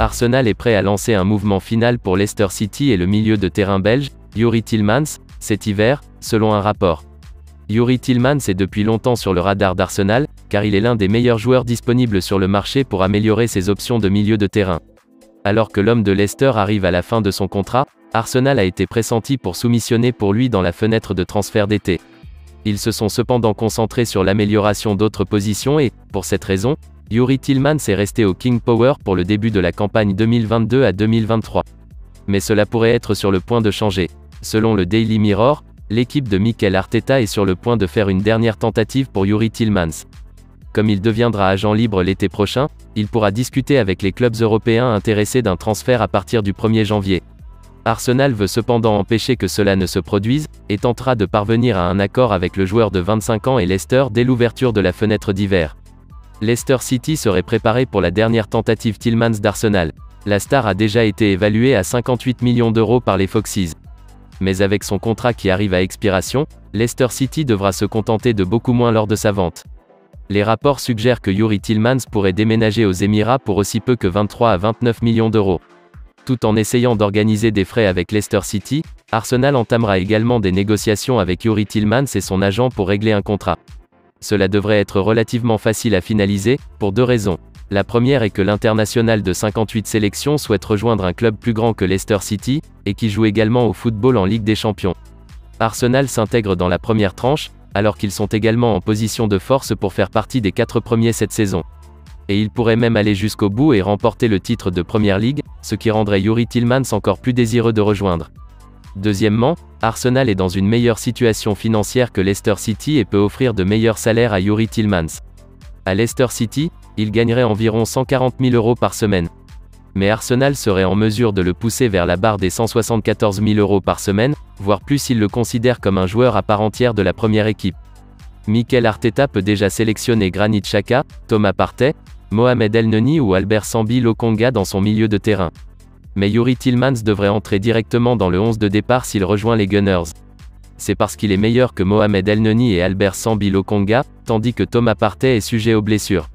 Arsenal est prêt à lancer un mouvement final pour Leicester City et le milieu de terrain belge, Youri Tielemans, cet hiver, selon un rapport. Youri Tielemans est depuis longtemps sur le radar d'Arsenal, car il est l'un des meilleurs joueurs disponibles sur le marché pour améliorer ses options de milieu de terrain. Alors que l'homme de Leicester arrive à la fin de son contrat, Arsenal a été pressenti pour soumissionner pour lui dans la fenêtre de transfert d'été. Ils se sont cependant concentrés sur l'amélioration d'autres positions et, pour cette raison, Youri Tielemans est resté au King Power pour le début de la campagne 2022 à 2023. Mais cela pourrait être sur le point de changer. Selon le Daily Mirror, l'équipe de Mikel Arteta est sur le point de faire une dernière tentative pour Youri Tielemans. Comme il deviendra agent libre l'été prochain, il pourra discuter avec les clubs européens intéressés d'un transfert à partir du 1er janvier. Arsenal veut cependant empêcher que cela ne se produise, et tentera de parvenir à un accord avec le joueur de 25 ans et Leicester dès l'ouverture de la fenêtre d'hiver. Leicester City serait préparé pour la dernière tentative Tielemans d'Arsenal. La star a déjà été évaluée à 58 millions d'euros par les Foxes. Mais avec son contrat qui arrive à expiration, Leicester City devra se contenter de beaucoup moins lors de sa vente. Les rapports suggèrent que Youri Tielemans pourrait déménager aux Émirats pour aussi peu que 23 à 29 millions d'euros. Tout en essayant d'organiser des frais avec Leicester City, Arsenal entamera également des négociations avec Youri Tielemans et son agent pour régler un contrat. Cela devrait être relativement facile à finaliser, pour deux raisons. La première est que l'international de 58 sélections souhaite rejoindre un club plus grand que Leicester City, et qui joue également au football en Ligue des Champions. Arsenal s'intègre dans la première tranche, alors qu'ils sont également en position de force pour faire partie des 4 premiers cette saison. Et ils pourraient même aller jusqu'au bout et remporter le titre de Premier League, ce qui rendrait Youri Tielemans encore plus désireux de rejoindre. Deuxièmement, Arsenal est dans une meilleure situation financière que Leicester City et peut offrir de meilleurs salaires à Youri Tielemans. À Leicester City, il gagnerait environ 140 000 euros par semaine. Mais Arsenal serait en mesure de le pousser vers la barre des 174 000 euros par semaine, voire plus s'il le considère comme un joueur à part entière de la première équipe. Mikel Arteta peut déjà sélectionner Granit Xhaka, Thomas Partey, Mohamed Elneny ou Albert Sambi Lokonga dans son milieu de terrain. Mais Youri Tielemans devrait entrer directement dans le 11 de départ s'il rejoint les Gunners. C'est parce qu'il est meilleur que Mohamed Elneny et Albert Sambi Lokonga, tandis que Thomas Partey est sujet aux blessures.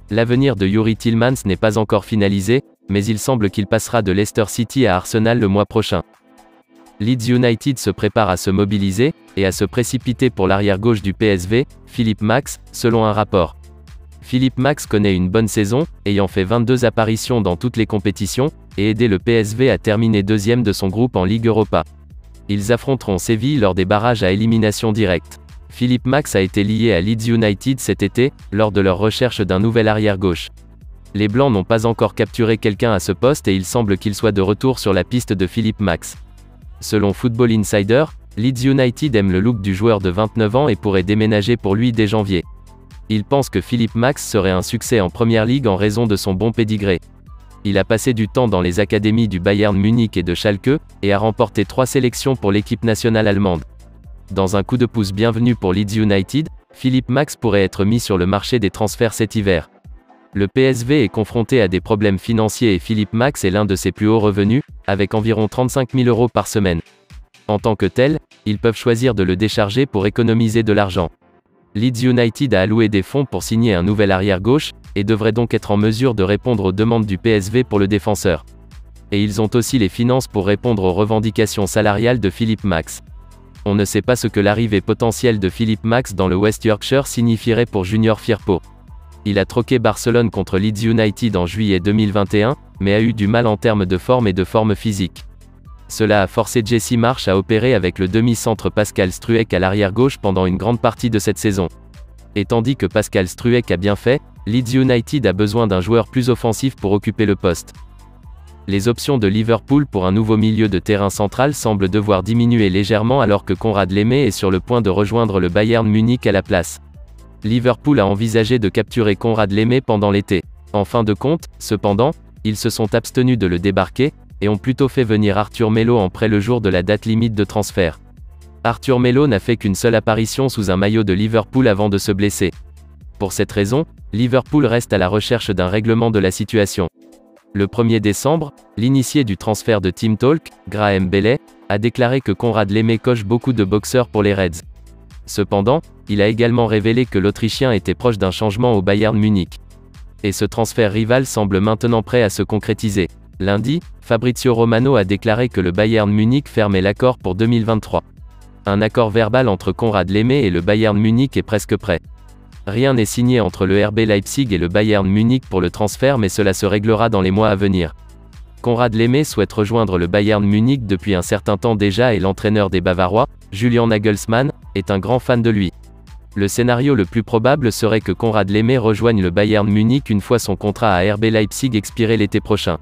L'avenir de Youri Tielemans n'est pas encore finalisé, mais il semble qu'il passera de Leicester City à Arsenal le mois prochain. Leeds United se prépare à se mobiliser, et à se précipiter pour l'arrière-gauche du PSV, Philippe Max, selon un rapport. Philippe Max connaît une bonne saison, ayant fait 22 apparitions dans toutes les compétitions, et aidé le PSV à terminer deuxième de son groupe en Ligue Europa. Ils affronteront Séville lors des barrages à élimination directe. Philippe Max a été lié à Leeds United cet été, lors de leur recherche d'un nouvel arrière-gauche. Les Blancs n'ont pas encore capturé quelqu'un à ce poste et il semble qu'il soit de retour sur la piste de Philippe Max. Selon Football Insider, Leeds United aime le look du joueur de 29 ans et pourrait déménager pour lui dès janvier. Il pense que Philippe Max serait un succès en Premier League en raison de son bon pédigré. Il a passé du temps dans les académies du Bayern Munich et de Schalke, et a remporté 3 sélections pour l'équipe nationale allemande. Dans un coup de pouce bienvenu pour Leeds United, Philippe Max pourrait être mis sur le marché des transferts cet hiver. Le PSV est confronté à des problèmes financiers et Philippe Max est l'un de ses plus hauts revenus, avec environ 35 000 euros par semaine. En tant que tel, ils peuvent choisir de le décharger pour économiser de l'argent. Leeds United a alloué des fonds pour signer un nouvel arrière-gauche, et devrait donc être en mesure de répondre aux demandes du PSV pour le défenseur. Et ils ont aussi les finances pour répondre aux revendications salariales de Philippe Max. On ne sait pas ce que l'arrivée potentielle de Philippe Max dans le West Yorkshire signifierait pour Junior Firpo. Il a troqué Barcelone contre Leeds United en juillet 2021, mais a eu du mal en termes de forme et de forme physique. Cela a forcé Jesse Marsch à opérer avec le demi-centre Pascal Struijk à l'arrière-gauche pendant une grande partie de cette saison. Et tandis que Pascal Struijk a bien fait, Leeds United a besoin d'un joueur plus offensif pour occuper le poste. Les options de Liverpool pour un nouveau milieu de terrain central semblent devoir diminuer légèrement alors que Konrad Laimet est sur le point de rejoindre le Bayern Munich à la place. Liverpool a envisagé de capturer Konrad Laimet pendant l'été. En fin de compte, cependant, ils se sont abstenus de le débarquer, et ont plutôt fait venir Arthur Melo en prêt le jour de la date limite de transfert. Arthur Melo n'a fait qu'une seule apparition sous un maillot de Liverpool avant de se blesser. Pour cette raison, Liverpool reste à la recherche d'un règlement de la situation. Le 1er décembre, l'initié du transfert de Team Talk, Graham Belley, a déclaré que Konrad Laimet coche beaucoup de boxeurs pour les Reds. Cependant, il a également révélé que l'Autrichien était proche d'un changement au Bayern Munich. Et ce transfert rival semble maintenant prêt à se concrétiser. Lundi, Fabrizio Romano a déclaré que le Bayern Munich fermait l'accord pour 2023. Un accord verbal entre Konrad Laimet et le Bayern Munich est presque prêt. Rien n'est signé entre le RB Leipzig et le Bayern Munich pour le transfert, mais cela se réglera dans les mois à venir. Konrad Laimet souhaite rejoindre le Bayern Munich depuis un certain temps déjà et l'entraîneur des Bavarois, Julian Nagelsmann, est un grand fan de lui. Le scénario le plus probable serait que Konrad Laimet rejoigne le Bayern Munich une fois son contrat à RB Leipzig expiré l'été prochain.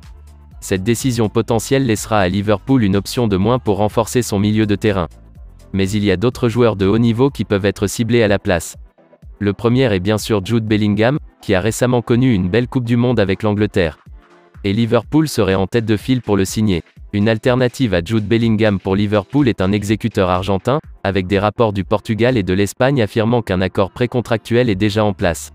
Cette décision potentielle laissera à Liverpool une option de moins pour renforcer son milieu de terrain. Mais il y a d'autres joueurs de haut niveau qui peuvent être ciblés à la place. Le premier est bien sûr Jude Bellingham, qui a récemment connu une belle Coupe du Monde avec l'Angleterre. Et Liverpool serait en tête de file pour le signer. Une alternative à Jude Bellingham pour Liverpool est un exécuteur argentin, avec des rapports du Portugal et de l'Espagne affirmant qu'un accord précontractuel est déjà en place.